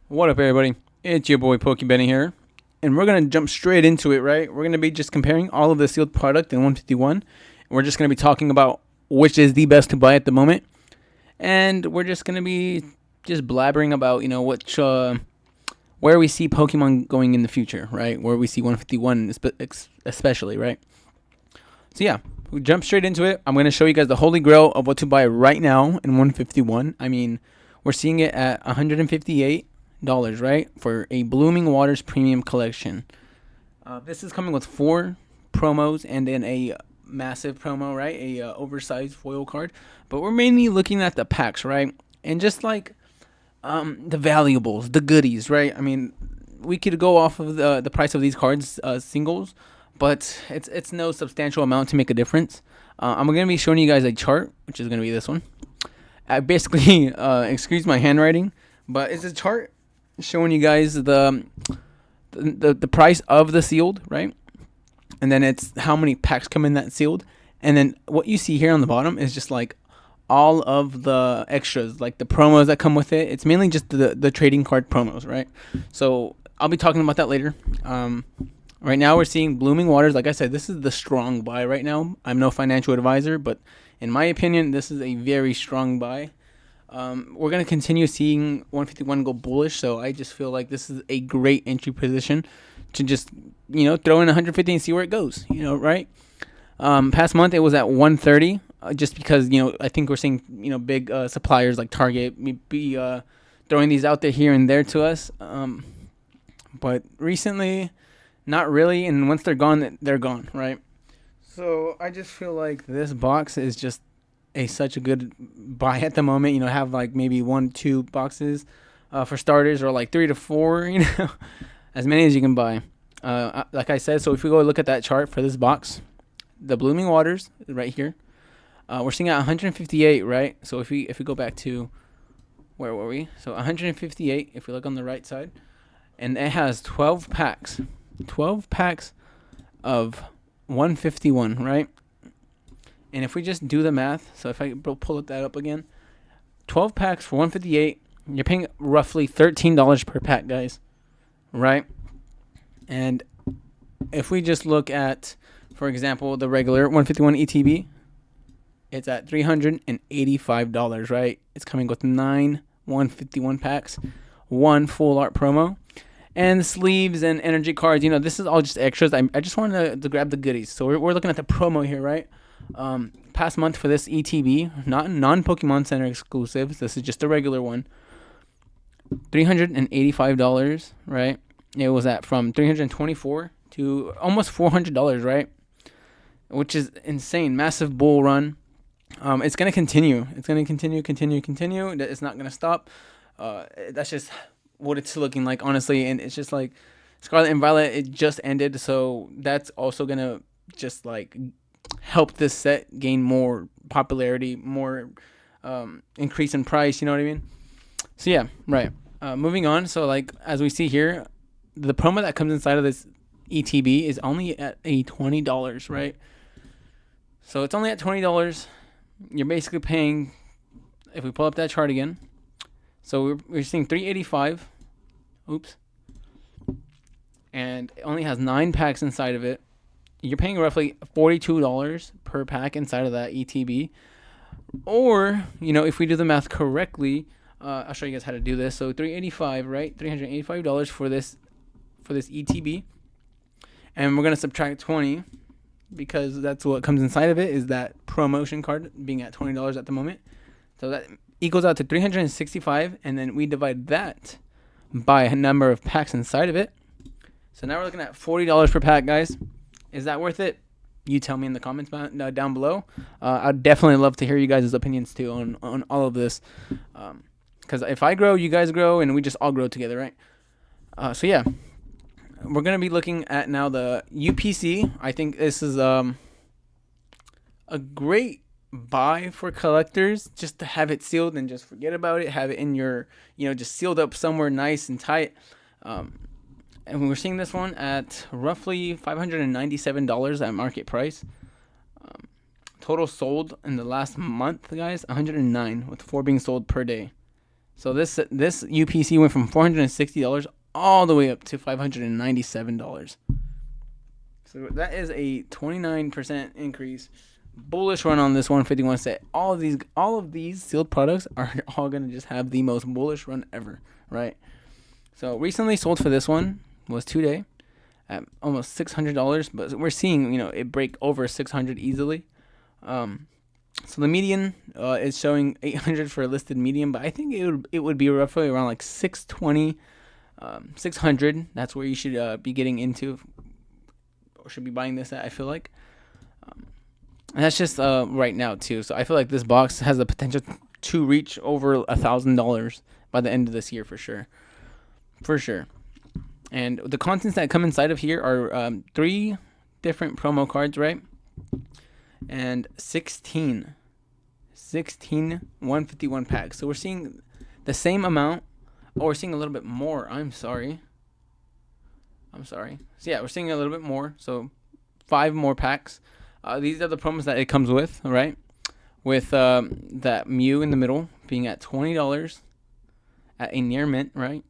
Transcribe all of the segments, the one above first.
What up, everybody? It's your boy Pokebetty here, and we're gonna jump straight into it. Right, we're gonna be just comparing all of the sealed product in 151. We're just gonna be talking about which is the best to buy at the moment, and we're just gonna be just blabbering about which where we see Pokemon going in the future, right? Where we see 151 especially, right? So yeah, we jump straight into it. I'm gonna show you guys the holy grail of what to buy right now in 151. I mean, we're seeing it at 158, right, for a Blooming Waters premium collection. This is coming with 4 promos and then a massive promo, right? A oversized foil card. But we're mainly looking at the packs, right? And just like the valuables, the goodies, right? I mean, we could go off of the price of these cards singles, but it's no substantial amount to make a difference. I'm gonna be showing you guys a chart, which is gonna be this one. I basically excuse my handwriting, but it's a chart showing you guys the price of the sealed, right? And then it's how many packs come in that sealed, and then what you see here on the bottom is just like all of the extras, like the promos that come with it. It's mainly just the trading card promos, right? So I'll be talking about that later. Right now we're seeing Blooming Waters. Like I said, this is the strong buy right now. I'm no financial advisor, but in my opinion, this is a very strong buy. We're going to continue seeing 151 go bullish, so I just feel like this is a great entry position to just, throw in 150 and see where it goes, right? Past month it was at 130, just because, I think we're seeing, big suppliers like Target be throwing these out there here and there to us. But recently, not really, and once they're gone, right? So I just feel like this box is just such a good buy at the moment. Have like maybe 1-2 boxes for starters, or like 3 to 4. As many as you can buy. Like I said, so if we go look at that chart for this box, the Blooming Waters right here, we're seeing at 158, right? So if we go back to where were we? So 158. If we look on the right side, and it has 12 packs, 12 packs of 151, right? And if we just do the math, so if I pull that up again, 12 packs for 158, you're paying roughly $13 per pack, guys, right? And if we just look at, for example, the regular 151 ETB, it's at $385, right? It's coming with 9 151 packs, 1 full art promo, and sleeves and energy cards. This is all just extras. I just wanted to grab the goodies. So we're looking at the promo here, right? Past month for this ETB, not non-Pokemon Center exclusives. This is just a regular one. $385, right? It was at from $324 to almost $400, right? Which is insane. Massive bull run. It's gonna continue. It's gonna continue. It's not gonna stop. That's just what it's looking like, honestly. And it's just like Scarlet and Violet. It just ended, so that's also gonna just like help this set gain more popularity, more increase in price. You know what I mean? So yeah, right. Moving on. So like as we see here, the promo that comes inside of this ETB is only at a $20, right? So it's only at $20. You're basically paying, if we pull up that chart again, so we're seeing 385. Oops. And it only has 9 packs inside of it. You're paying roughly $42 per pack inside of that ETB. Or, if we do the math correctly, I'll show you guys how to do this. So 385, right? $385 for this ETB. And we're going to subtract 20 because that's what comes inside of it, is that promotion card being at $20 at the moment. So that equals out to 365, and then we divide that by a number of packs inside of it. So now we're looking at $40 per pack, guys. Is that worth it? You tell me in the comments down below. I'd definitely love to hear you guys' opinions too on all of this. Because if I grow, you guys grow, and we just all grow together, right? So yeah, we're going to be looking at now the UPC. I think this is a great buy for collectors, just to have it sealed and just forget about it. Have it in your, just sealed up somewhere nice and tight. And we're seeing this one at roughly $597 at market price. Total sold in the last month, guys, 109, with 4 being sold per day. So this UPC went from $460 all the way up to $597. So that is a 29% increase. Bullish run on this 151 set. All of these sealed products are all gonna just have the most bullish run ever, right? So recently sold for this one was today at almost $600, but we're seeing it break over 600 easily. So the median is showing 800 for a listed median, but I think it would be roughly around like 620, 600. That's where you should be getting into, or should be buying this at. I feel like, and that's just right now too. So I feel like this box has the potential to reach over $1,000 by the end of this year for sure, for sure. And the contents that come inside of here are 3 different promo cards, right? And 16 151 packs. So we're seeing the same amount, or we're seeing a little bit more. I'm sorry. So yeah, we're seeing a little bit more. So 5 more packs. These are the promos that it comes with, right? With that Mew in the middle being at $20 at a near mint, right?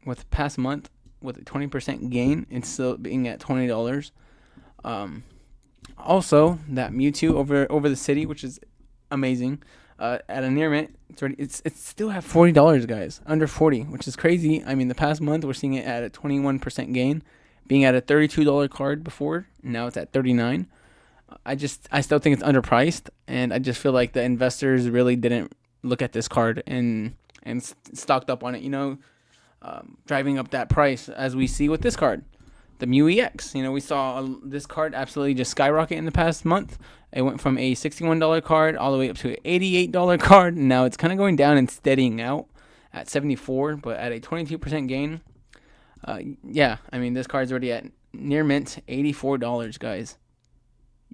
With past month with a 20% gain, it's still being at $20. Also, that Mewtwo over the city, which is amazing. At a near mint, it's still at $40, guys, under 40, which is crazy. I mean, the past month we're seeing it at a 21% gain, being at a $32 card before. Now it's at $39. I still think it's underpriced, and I just feel like the investors really didn't look at this card and stocked up on it. Driving up that price as we see with this card. The Mew EX, we saw this card absolutely just skyrocket in the past month. It went from a $61 card all the way up to an $88 card. Now it's kind of going down and steadying out at $74, but at a 22% gain. Yeah, I mean, this card's already at near mint, $84, guys.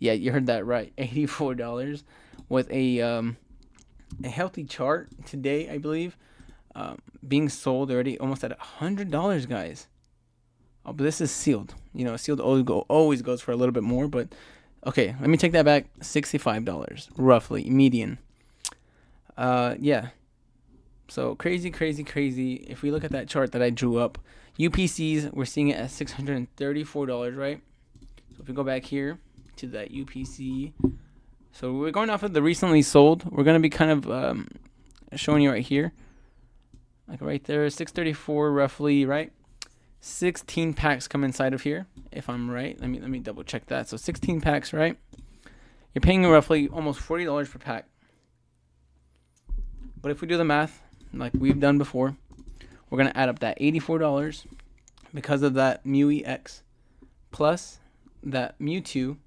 Yeah, you heard that right, $84 with a healthy chart today, I believe, being sold already almost at $100, guys. Oh, but this is sealed. Sealed always goes for a little bit more, but okay, let me take that back. $65 roughly median. Yeah. So crazy. If we look at that chart that I drew up, UPCs, we're seeing it at $634, right? So if we go back here to that UPC, so we're going off of the recently sold. We're gonna be kind of showing you right here, like right there, 634 roughly, right? 16 packs come inside of here, if I'm right. Let me double check that. So 16 packs, right? You're paying roughly almost $40 per pack. But if we do the math, like we've done before, we're gonna add up that $84 because of that Mew EX, plus that Mewtwo,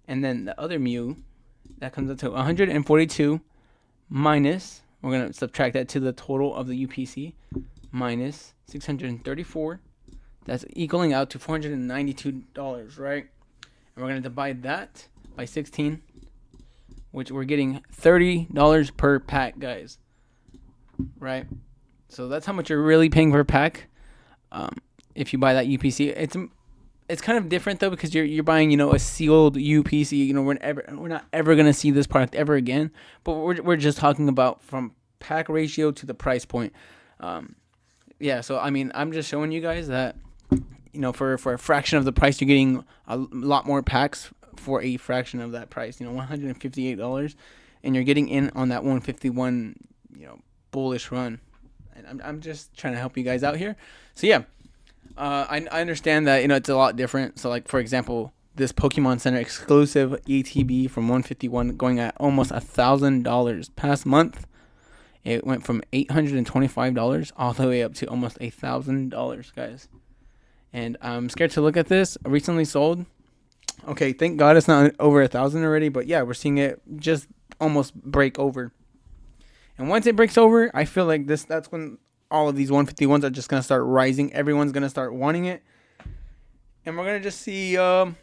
and then the other Mew, that comes up to 142 minus. We're gonna subtract that to the total of the UPC minus 634. That's equaling out to $492, right? And we're gonna divide that by 16, which we're getting $30 per pack, guys. Right? So that's how much you're really paying per pack. If you buy that UPC, it's kind of different though, because you're buying a sealed UPC. We're not ever gonna see this product ever again. But we're just talking about from pack ratio to the price point. Yeah, so I mean, I'm just showing you guys that for a fraction of the price, you're getting a lot more packs for a fraction of that price. $158, and you're getting in on that 151 bullish run. And I'm just trying to help you guys out here. So yeah, I understand that it's a lot different. So like, for example, this Pokemon Center exclusive ETB from 151 going at almost $1,000 past month. It went from $825 all the way up to almost $1,000, guys. And I'm scared to look at this. Recently sold. Okay, thank God it's not over 1,000 already. But yeah, we're seeing it just almost break over. And once it breaks over, I feel like that's when all of these 151s are just going to start rising. Everyone's going to start wanting it. And we're going to just see a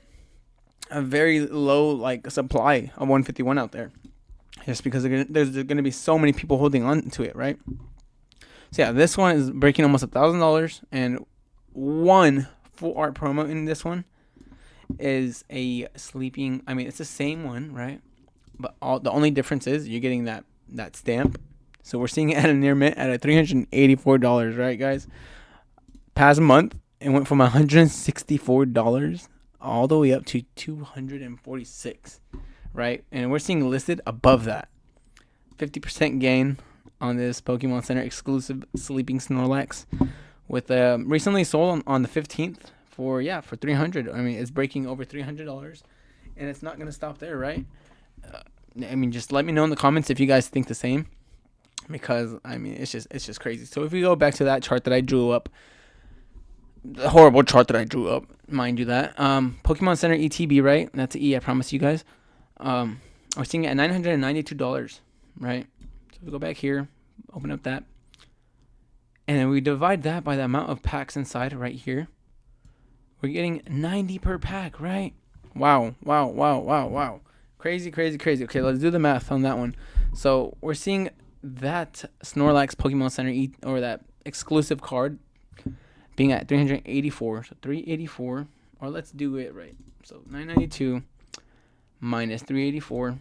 very low supply of 151 out there. Just because there's going to be so many people holding on to it, right? So yeah, this one is breaking almost $1,000, and one full art promo in this one is a sleeping. I mean, it's the same one, right? But the only difference is you're getting that stamp So we're seeing it at a near mint at a $384, right, guys? Past month, it went from $164 all the way up to $246, right? And we're seeing listed above that. 50% gain on this Pokemon Center exclusive Sleeping Snorlax, with recently sold on the 15th for $300. I mean, it's breaking over $300, and it's not gonna stop there, right? I mean, just let me know in the comments if you guys think the same, because I mean, it's just crazy. So if we go back to that chart that I drew up, the horrible chart that I drew up, mind you that, Pokemon Center ETB, right? That's an E, I promise you guys. We're seeing it at $992, right? So if we go back here, open up that, and then we divide that by the amount of packs inside right here. We're getting 90 per pack, right? Wow. Crazy. Okay, let's do the math on that one. So we're seeing that Snorlax Pokemon Center or that exclusive card being at 384. So 384, or let's do it right. So 992 minus 384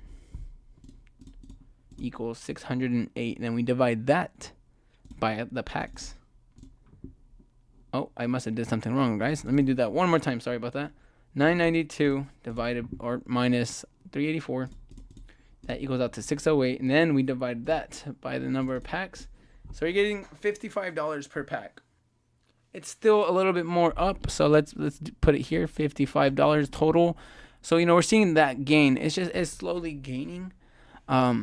equals 608. Then we divide that by the packs. Oh, I must have did something wrong, guys. Let me do that one more time. Sorry about that. 992 divided or minus 384. That equals out to 608, and then we divide that by the number of packs. So you're getting $55 per pack. It's still a little bit more up, so let's put it here, $55 total. So we're seeing that gain. It's slowly gaining. I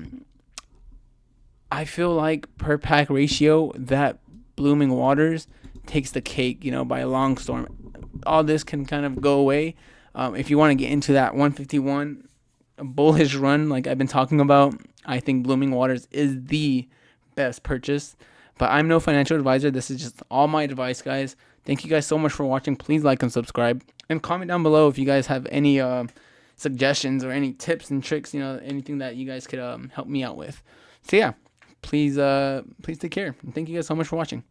feel like per pack ratio that Blooming Waters takes the cake, by a long storm. All this can kind of go away. If you want to get into that 151 bullish run like I've been talking about, I think Blooming Waters is the best purchase. But I'm no financial advisor. This is just all my advice, guys. Thank you guys so much for watching. Please like and subscribe. And comment down below if you guys have any suggestions or any tips and tricks, anything that you guys could help me out with. So yeah, please take care. And thank you guys so much for watching.